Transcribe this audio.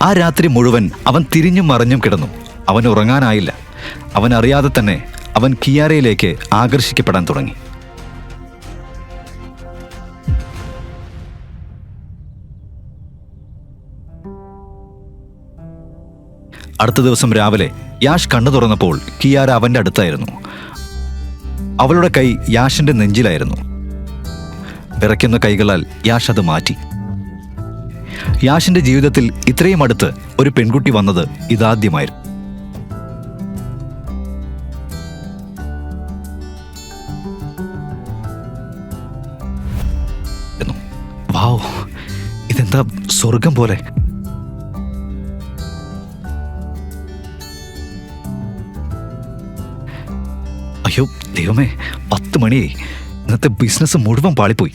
ആ രാത്രി മുഴുവൻ അവൻ തിരിഞ്ഞും മറിഞ്ഞും കിടന്നു. അവൻ ഉറങ്ങാനായില്ല. അവൻ അറിയാതെ തന്നെ അവൻ കിയാരയിലേക്ക് ആകർഷിക്കപ്പെടാൻ തുടങ്ങി. അടുത്ത ദിവസം രാവിലെ യാഷ് കണ്ണു തുറന്നപ്പോൾ കിയാര അവൻ്റെ അടുത്തായിരുന്നു. അവളുടെ കൈ യാഷിന്റെ നെഞ്ചിലായിരുന്നു. വിറയ്ക്കുന്ന കൈകളാൽ യാഷ് അത് മാറ്റി. യാഷിന്റെ ജീവിതത്തിൽ ഇത്രയും അടുത്ത് ഒരു പെൺകുട്ടി വന്നത് ഇതാദ്യമായിരുന്നു. വാവ്, ഇതെന്താ സ്വർഗം പോലെ. അയ്യോ ദൈവമേ, 10 മണിയായി. ഇന്നത്തെ ബിസിനസ് മുഴുവൻ പാളിപ്പോയി.